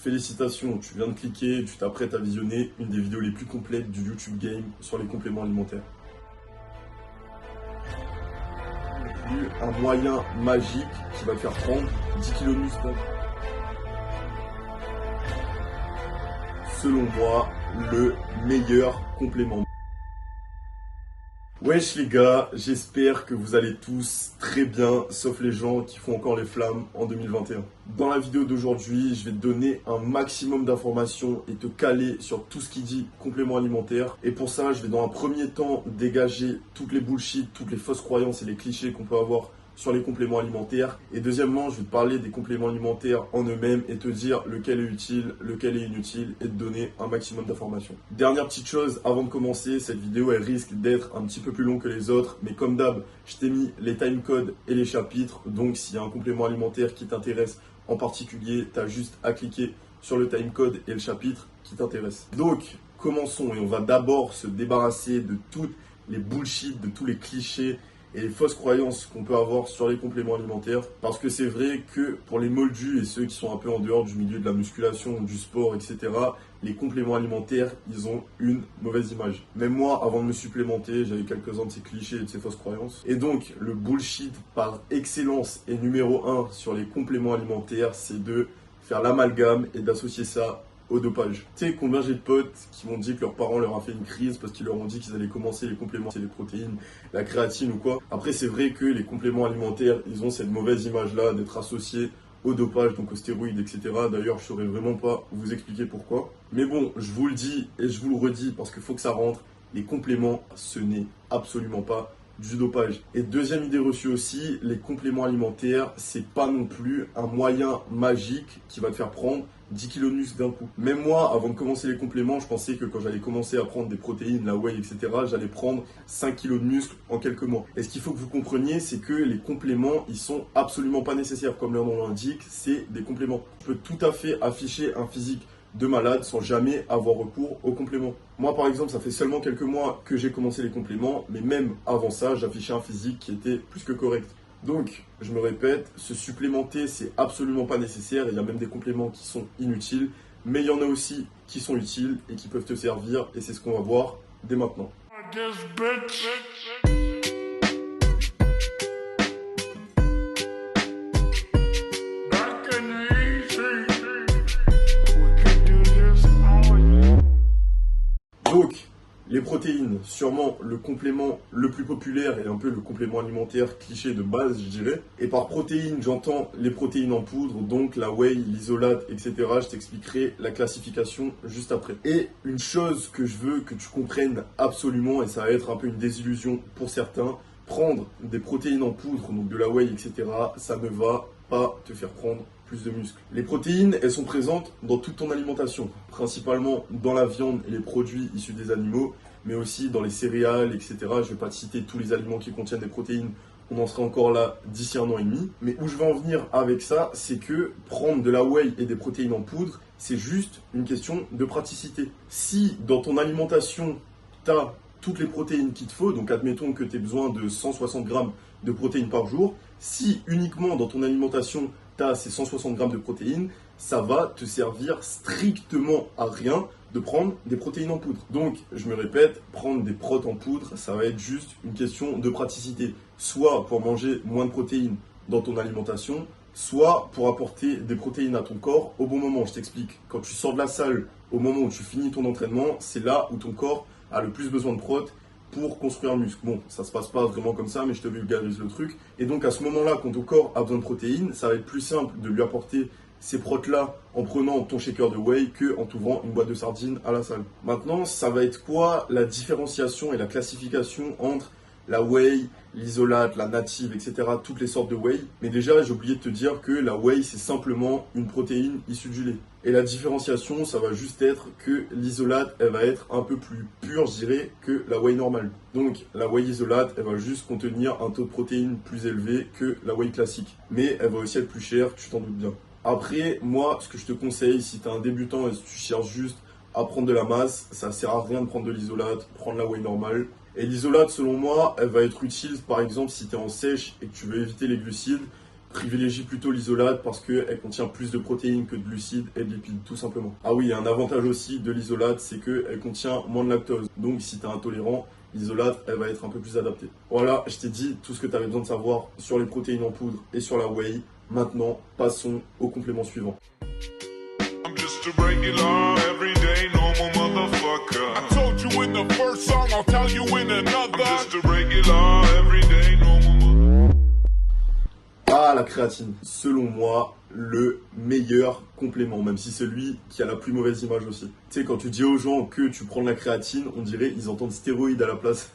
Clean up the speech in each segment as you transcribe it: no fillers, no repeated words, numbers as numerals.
Félicitations, tu viens de cliquer, tu t'apprêtes à visionner une des vidéos les plus complètes du YouTube Game sur les compléments alimentaires. Un moyen magique qui va te faire prendre 10 kg de muscle. Selon moi, le meilleur complément. Wesh les gars, j'espère que vous allez tous très bien, sauf les gens qui font encore les flammes en 2021. Dans la vidéo d'aujourd'hui, je vais te donner un maximum d'informations et te caler sur tout ce qui dit complément alimentaire. Et pour ça, je vais dans un premier temps dégager toutes les bullshit, toutes les fausses croyances et les clichés qu'on peut avoir sur les compléments alimentaires. Et deuxièmement, je vais te parler des compléments alimentaires en eux-mêmes et te dire lequel est utile, lequel est inutile et te donner un maximum d'informations. Dernière petite chose, avant de commencer, cette vidéo elle risque d'être un petit peu plus longue que les autres, mais comme d'hab, je t'ai mis les timecodes et les chapitres, donc s'il y a un complément alimentaire qui t'intéresse en particulier, tu as juste à cliquer sur le timecode et le chapitre qui t'intéresse. Donc, commençons et on va d'abord se débarrasser de toutes les bullshit, de tous les clichés et les fausses croyances qu'on peut avoir sur les compléments alimentaires, parce que c'est vrai que pour les moldus et ceux qui sont un peu en dehors du milieu de la musculation, du sport, etc., les compléments alimentaires, ils ont une mauvaise image. Même moi, avant de me supplémenter, j'avais quelques-uns de ces clichés et de ces fausses croyances. Et donc, le bullshit par excellence et numéro 1 sur les compléments alimentaires, c'est de faire l'amalgame et d'associer ça au dopage. Tu sais combien j'ai de potes qui m'ont dit que leurs parents leur ont fait une crise parce qu'ils leur ont dit qu'ils allaient commencer les compléments, c'est les protéines, la créatine ou quoi. Après c'est vrai que les compléments alimentaires, ils ont cette mauvaise image-là d'être associés au dopage, donc aux stéroïdes, etc. D'ailleurs, je saurais vraiment pas vous expliquer pourquoi. Mais bon, je vous le dis et je vous le redis parce qu'il faut que ça rentre. Les compléments, ce n'est absolument pas du dopage. Et deuxième idée reçue aussi, les compléments alimentaires, c'est pas non plus un moyen magique qui va te faire prendre 10 kg de muscle d'un coup. Même moi, avant de commencer les compléments, je pensais que quand j'allais commencer à prendre des protéines, la whey, etc., j'allais prendre 5 kg de muscle en quelques mois. Et ce qu'il faut que vous compreniez, c'est que les compléments, ils sont absolument pas nécessaires. Comme leur nom l'indique, c'est des compléments. Je peux tout à fait afficher un physique de malade sans jamais avoir recours aux compléments. Moi par exemple, ça fait seulement quelques mois que j'ai commencé les compléments, mais même avant ça, j'affichais un physique qui était plus que correct. Donc, je me répète, se supplémenter, c'est absolument pas nécessaire. Il y a même des compléments qui sont inutiles, mais il y en a aussi qui sont utiles et qui peuvent te servir, et c'est ce qu'on va voir dès maintenant. Donc, les protéines, sûrement le complément le plus populaire et un peu le complément alimentaire cliché de base, je dirais. Et par protéines, j'entends les protéines en poudre, donc la whey, l'isolate, etc. Je t'expliquerai la classification juste après. Et une chose que je veux que tu comprennes absolument, et ça va être un peu une désillusion pour certains, prendre des protéines en poudre, donc de la whey, etc., ça ne va pas te faire prendre plus de muscles. Les protéines, elles sont présentes dans toute ton alimentation, principalement dans la viande et les produits issus des animaux, mais aussi dans les céréales, etc. Je ne vais pas te citer tous les aliments qui contiennent des protéines, on en sera encore là d'ici 1 an et demi. Mais où je veux en venir avec ça, c'est que prendre de la whey et des protéines en poudre, c'est juste une question de praticité. Si dans ton alimentation, tu as toutes les protéines qu'il te faut, donc admettons que tu aies besoin de 160 grammes de protéines par jour, si uniquement dans ton alimentation, tu as ces 160 grammes de protéines, ça va te servir strictement à rien de prendre des protéines en poudre. Donc, je me répète, prendre des protes en poudre, ça va être juste une question de praticité. Soit pour manger moins de protéines dans ton alimentation, soit pour apporter des protéines à ton corps au bon moment. Je t'explique. Quand tu sors de la salle, au moment où tu finis ton entraînement, c'est là où ton corps a le plus besoin de protes pour construire un muscle. Bon, ça se passe pas vraiment comme ça, mais je te vulgarise le truc. Et donc à ce moment-là, quand ton corps a besoin de protéines, ça va être plus simple de lui apporter ces protes-là en prenant ton shaker de whey que en t'ouvrant une boîte de sardines à la salle. Maintenant, ça va être quoi la différenciation et la classification entre la whey, l'isolate, la native, etc., toutes les sortes de whey. Mais déjà, j'ai oublié de te dire que la whey, c'est simplement une protéine issue du lait. Et la différenciation, ça va juste être que l'isolate, elle va être un peu plus pure, je dirais, que la whey normale. Donc, la whey isolate, elle va juste contenir un taux de protéines plus élevé que la whey classique. Mais elle va aussi être plus chère, tu t'en doutes bien. Après, moi, ce que je te conseille, si tu es un débutant et si tu cherches juste à prendre de la masse, ça sert à rien de prendre de l'isolate, prendre la whey normale. Et l'isolate, selon moi, elle va être utile, par exemple, si tu es en sèche et que tu veux éviter les glucides, Privilégie plutôt l'isolate parce qu'elle contient plus de protéines que de glucides et de lipides, tout simplement. Ah oui, un avantage aussi de l'isolate, c'est qu'elle contient moins de lactose. Donc si tu es intolérant, l'isolate, elle va être un peu plus adaptée. Voilà, je t'ai dit tout ce que tu avais besoin de savoir sur les protéines en poudre et sur la whey. Maintenant, passons au complément suivant. I'm just a regular, everyday, normal motherfucker. I told you in the first song, I'll tell you in another. I'm just a regular, everyday, normal. Ah, la créatine. Selon moi, le meilleur complément, même si c'est lui qui a la plus mauvaise image aussi. Tu sais, quand tu dis aux gens que tu prends de la créatine, on dirait ils entendent stéroïdes à la place.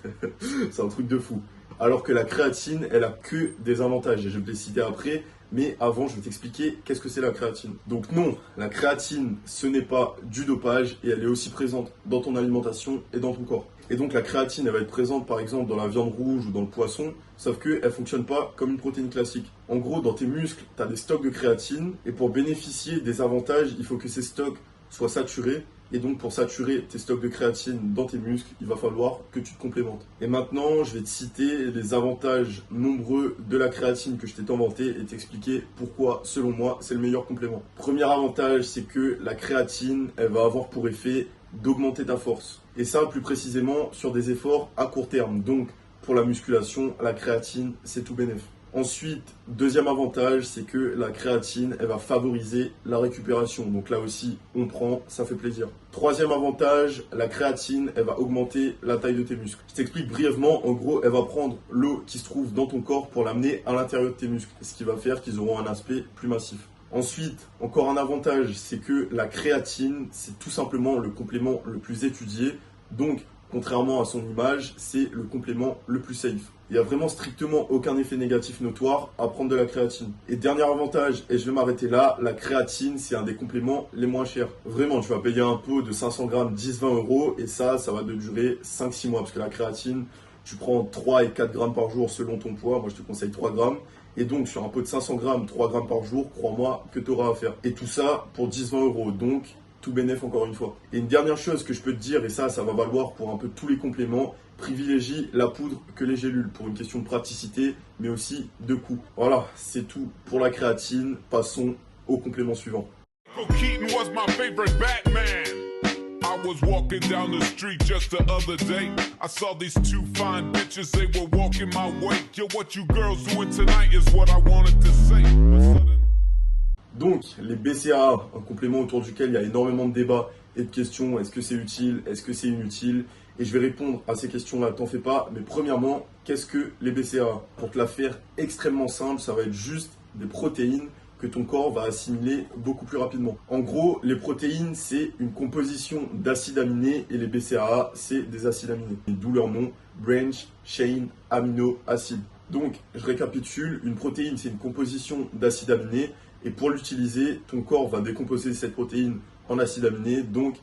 C'est un truc de fou. Alors que la créatine, elle a que des avantages. Et je vais te les citer après. Mais avant, je vais t'expliquer qu'est-ce que c'est la créatine. Donc non, la créatine, ce n'est pas du dopage et elle est aussi présente dans ton alimentation et dans ton corps. Et donc la créatine, elle va être présente par exemple dans la viande rouge ou dans le poisson, sauf qu'elle ne fonctionne pas comme une protéine classique. En gros, dans tes muscles, tu as des stocks de créatine et pour bénéficier des avantages, il faut que ces stocks soient saturés. Et donc pour saturer tes stocks de créatine dans tes muscles, il va falloir que tu te complémentes. Et maintenant, je vais te citer les avantages nombreux de la créatine que je t'ai inventé et t'expliquer pourquoi, selon moi, c'est le meilleur complément. Premier avantage, c'est que la créatine, elle va avoir pour effet d'augmenter ta force. Et ça, plus précisément, sur des efforts à court terme. Donc, pour la musculation, la créatine, c'est tout bénef. Ensuite, deuxième avantage, c'est que la créatine, elle va favoriser la récupération. Donc là aussi, on prend, ça fait plaisir. Troisième avantage, la créatine, elle va augmenter la taille de tes muscles. Je t'explique brièvement, en gros, elle va prendre l'eau qui se trouve dans ton corps pour l'amener à l'intérieur de tes muscles, ce qui va faire qu'ils auront un aspect plus massif. Ensuite, encore un avantage, c'est que la créatine, c'est tout simplement le complément le plus étudié. Donc, contrairement à son image, c'est le complément le plus safe. Il n'y a vraiment strictement aucun effet négatif notoire à prendre de la créatine. Et dernier avantage, et je vais m'arrêter là, la créatine, c'est un des compléments les moins chers. Vraiment, tu vas payer un pot de 500 grammes 10-20 euros et ça va te durer 5-6 mois. Parce que la créatine, tu prends 3 et 4 grammes par jour selon ton poids. Moi, je te conseille 3 grammes. Et donc, sur un pot de 500 grammes, 3 grammes par jour, crois-moi que tu auras à faire. Et tout ça pour 10-20 euros. Donc, tout bénef encore une fois. Et une dernière chose que je peux te dire, et ça va valoir pour un peu tous les compléments, privilégie la poudre que les gélules pour une question de praticité, mais aussi de coût. Voilà, c'est tout pour la créatine. Passons au complément suivant. Keaton was my favorite Batman. I was walking down the street just the other day. I saw these two fine bitches, they were walking my way. Yo, what you girls doing tonight is what I wanted to say. Donc, les BCAA, un complément autour duquel il y a énormément de débats et de questions. Est-ce que c'est utile? Est-ce que c'est inutile? Et je vais répondre à ces questions-là, t'en fais pas. Mais premièrement, qu'est-ce que les BCAA? Pour te la faire extrêmement simple, ça va être juste des protéines que ton corps va assimiler beaucoup plus rapidement. En gros, les protéines, c'est une composition d'acides aminés et les BCAA, c'est des acides aminés. D'où leur nom, branch, chain, amino, acide. Donc, je récapitule, une protéine, c'est une composition d'acides aminés. Et pour l'utiliser, ton corps va décomposer cette protéine en acides aminés. Donc,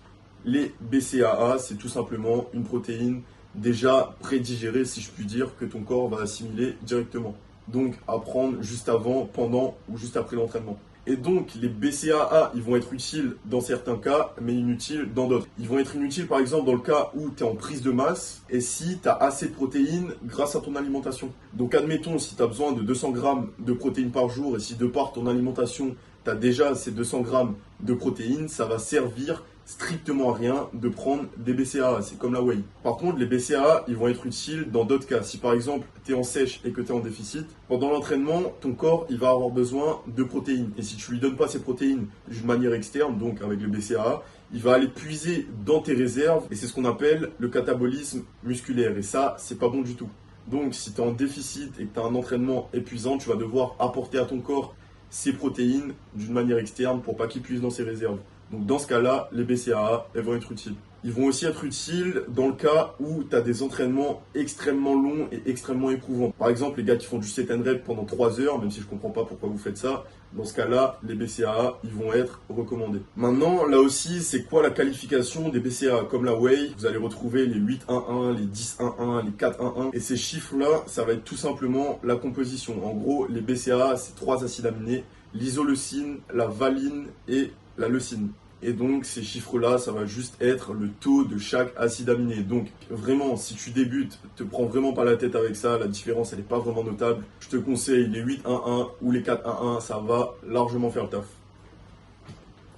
les BCAA, c'est tout simplement une protéine déjà prédigérée, si je puis dire, que ton corps va assimiler directement. Donc, à prendre juste avant, pendant ou juste après l'entraînement. Et donc, les BCAA, ils vont être utiles dans certains cas, mais inutiles dans d'autres. Ils vont être inutiles, par exemple, dans le cas où tu es en prise de masse et si tu as assez de protéines grâce à ton alimentation. Donc, admettons, si tu as besoin de 200 grammes de protéines par jour et si de par ton alimentation, tu as déjà ces 200 grammes de protéines, ça va servir strictement à rien de prendre des BCAA, c'est comme la whey. Par contre, les BCAA, ils vont être utiles dans d'autres cas. Si par exemple, tu es en sèche et que tu es en déficit, pendant l'entraînement, ton corps, il va avoir besoin de protéines. Et si tu lui donnes pas ces protéines d'une manière externe, donc avec le BCAA, il va aller puiser dans tes réserves et c'est ce qu'on appelle le catabolisme musculaire. Et ça, c'est pas bon du tout. Donc, si tu es en déficit et que tu as un entraînement épuisant, tu vas devoir apporter à ton corps ces protéines d'une manière externe pour pas qu'il puise dans ses réserves. Donc dans ce cas-là, les BCAA, elles vont être utiles. Ils vont aussi être utiles dans le cas où tu as des entraînements extrêmement longs et extrêmement éprouvants. Par exemple, les gars qui font du set and rep pendant 3 heures, même si je ne comprends pas pourquoi vous faites ça, dans ce cas-là, les BCAA, ils vont être recommandés. Maintenant, là aussi, c'est quoi la qualification des BCAA? Comme la whey, vous allez retrouver les 8-1-1, les 10-1-1, les 4-1-1. Et ces chiffres-là, ça va être tout simplement la composition. En gros, les BCAA, c'est 3 acides aminés, l'isoleucine, la valine et la leucine. Et donc ces chiffres-là, ça va juste être le taux de chaque acide aminé. Donc vraiment, si tu débutes, te prends vraiment pas la tête avec ça, la différence elle n'est pas vraiment notable. Je te conseille les 8-1-1 ou les 4-1-1, ça va largement faire le taf.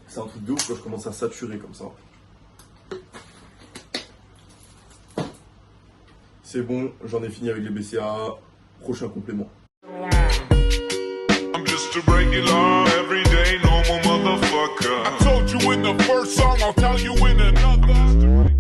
C'est un truc de ouf quand je commence à saturer comme ça. C'est bon, j'en ai fini avec les BCAA. Prochain complément. I'm just a regular, everyday, normal motherfucker. I told you in the first song, I'll tell you in another.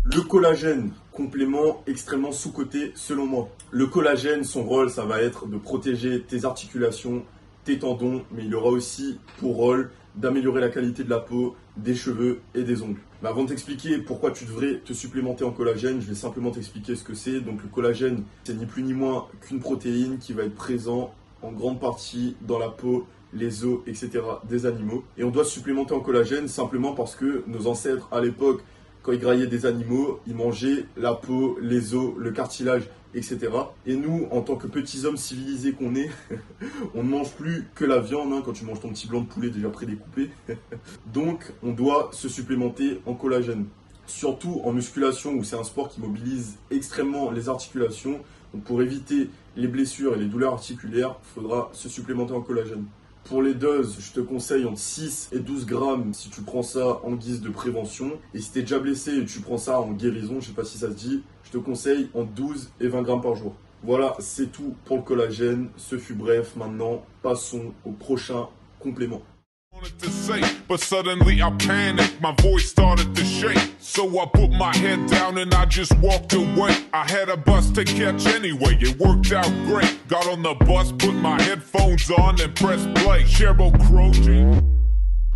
Le collagène, complément extrêmement sous-coté selon moi. Le collagène, son rôle, ça va être de protéger tes articulations, tes tendons, mais il aura aussi pour rôle d'améliorer la qualité de la peau, des cheveux et des ongles. Mais avant de t'expliquer pourquoi tu devrais te supplémenter en collagène, je vais simplement t'expliquer ce que c'est. Donc le collagène, c'est ni plus ni moins qu'une protéine qui va être présente en grande partie dans la peau, les os, etc. des animaux. Et on doit se supplémenter en collagène simplement parce que nos ancêtres à l'époque, quand ils graillaient des animaux, ils mangeaient la peau, les os, le cartilage, etc. Et nous, en tant que petits hommes civilisés qu'on est, on ne mange plus que la viande, hein, quand tu manges ton petit blanc de poulet déjà prédécoupé. Donc, on doit se supplémenter en collagène. Surtout en musculation, où c'est un sport qui mobilise extrêmement les articulations. Donc, pour éviter les blessures et les douleurs articulaires, il faudra se supplémenter en collagène. Pour les doses, je te conseille entre 6 et 12 grammes si tu prends ça en guise de prévention. Et si tu es déjà blessé et tu prends ça en guérison, je sais pas si ça se dit, je te conseille entre 12 et 20 grammes par jour. Voilà, c'est tout pour le collagène. Ce fut bref. Maintenant, passons au prochain complément. To say, but suddenly I panicked, my voice started to shake. So I put my head down and I just walked away. I had a bus to catch anyway, it worked out great. Got on the bus, put my headphones on and pressed play. Sheryl Crow.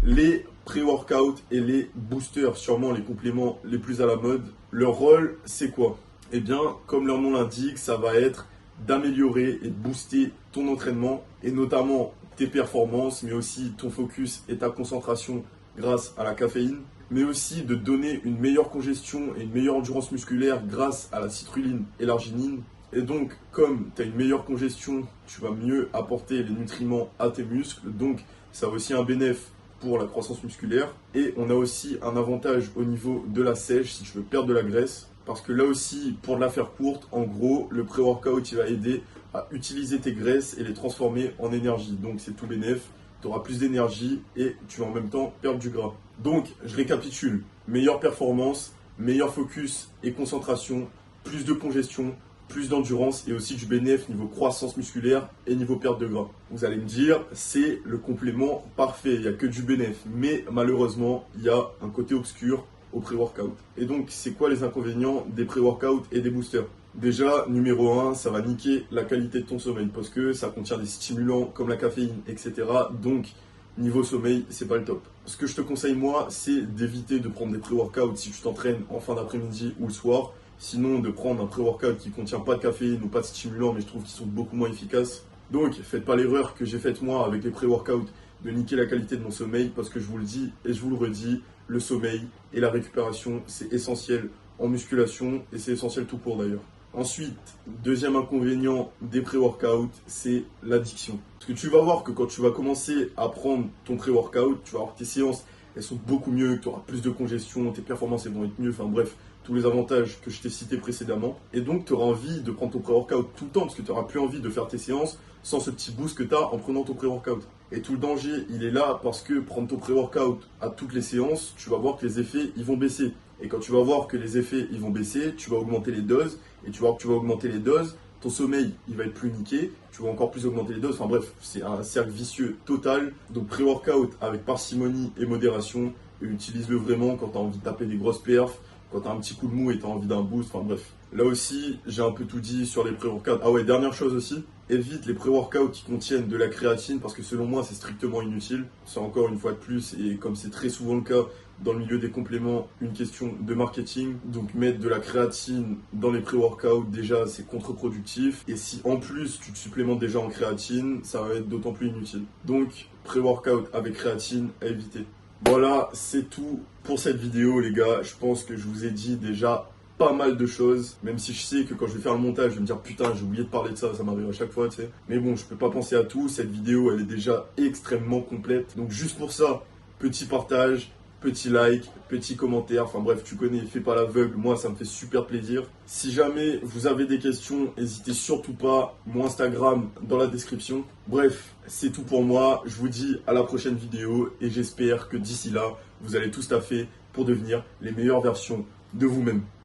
Les pré-workout et les boosters, sûrement les compléments les plus à la mode. Leur rôle, c'est quoi? Eh bien, comme leur nom l'indique, ça va être d'améliorer et de booster ton entraînement et notamment tes performances, mais aussi ton focus et ta concentration grâce à la caféine, mais aussi de donner une meilleure congestion et une meilleure endurance musculaire grâce à la citrulline et l'arginine. Et donc, comme tu as une meilleure congestion, tu vas mieux apporter les nutriments à tes muscles, donc ça a aussi un bénéfice pour la croissance musculaire. Et on a aussi un avantage au niveau de la sèche si tu veux perdre de la graisse, parce que là aussi, pour la faire courte, en gros, le pré-workout il va aider à utiliser tes graisses et les transformer en énergie. Donc c'est tout bénef, tu auras plus d'énergie et tu vas en même temps perdre du gras. Donc je récapitule, meilleure performance, meilleur focus et concentration, plus de congestion, plus d'endurance et aussi du bénéf niveau croissance musculaire et niveau perte de gras. Vous allez me dire, c'est le complément parfait, il n'y a que du bénéf. Mais malheureusement, il y a un côté obscur au pré-workout. Et donc, c'est quoi les inconvénients des pré-workout et des boosters? Déjà, numéro 1, ça va niquer la qualité de ton sommeil parce que ça contient des stimulants comme la caféine, etc. Donc, niveau sommeil, c'est pas le top. Ce que je te conseille, moi, c'est d'éviter de prendre des pré-workouts si tu t'entraînes en fin d'après-midi ou le soir. Sinon, de prendre un pré-workout qui contient pas de caféine ou pas de stimulants, mais je trouve qu'ils sont beaucoup moins efficaces. Donc, faites pas l'erreur que j'ai faite moi avec les pré-workouts de niquer la qualité de mon sommeil parce que je vous le dis et je vous le redis, le sommeil et la récupération, c'est essentiel en musculation et c'est essentiel tout court d'ailleurs. Ensuite, deuxième inconvénient des pré-workouts, c'est l'addiction. Parce que tu vas voir que quand tu vas commencer à prendre ton pré-workout, tu vas avoir tes séances, elles sont beaucoup mieux, tu auras plus de congestion, tes performances elles vont être mieux, enfin bref, tous les avantages que je t'ai cités précédemment. Et donc, tu auras envie de prendre ton pré-workout tout le temps parce que tu n'auras plus envie de faire tes séances sans ce petit boost que tu as en prenant ton pré-workout. Et tout le danger, il est là parce que prendre ton pré-workout à toutes les séances, tu vas voir que les effets, ils vont baisser. Et quand tu vas voir que les effets, ils vont baisser, tu vas augmenter les doses. Et tu vas voir que tu vas augmenter les doses, ton sommeil, il va être plus niqué. Tu vas encore plus augmenter les doses. Enfin bref, c'est un cercle vicieux total. Donc pré-workout avec parcimonie et modération. Et utilise-le vraiment quand tu as envie de taper des grosses perfs, quand tu as un petit coup de mou et tu as envie d'un boost. Enfin bref. Là aussi, j'ai un peu tout dit sur les pré-workouts. Ah ouais, dernière chose aussi. Évite les pré-workouts qui contiennent de la créatine parce que selon moi, c'est strictement inutile. C'est encore une fois de plus, et comme c'est très souvent le cas dans le milieu des compléments, une question de marketing. Donc mettre de la créatine dans les pré-workouts, déjà, c'est contre-productif. Et si en plus, tu te supplémentes déjà en créatine, ça va être d'autant plus inutile. Donc, pré-workout avec créatine, à éviter. Voilà, c'est tout pour cette vidéo, les gars. Je pense que je vous ai dit déjà pas mal de choses, même si je sais que quand je vais faire le montage, je vais me dire putain, j'ai oublié de parler de ça, ça m'arrive à chaque fois, tu sais. Mais bon, je peux pas penser à tout, cette vidéo, elle est déjà extrêmement complète. Donc juste pour ça, petit partage, petit like, petit commentaire, enfin bref, tu connais, fais pas l'aveugle, moi ça me fait super plaisir. Si jamais vous avez des questions, n'hésitez surtout pas, mon Instagram dans la description. Bref, c'est tout pour moi, je vous dis à la prochaine vidéo et j'espère que d'ici là, vous allez tous taffer pour devenir les meilleures versions de vous-même.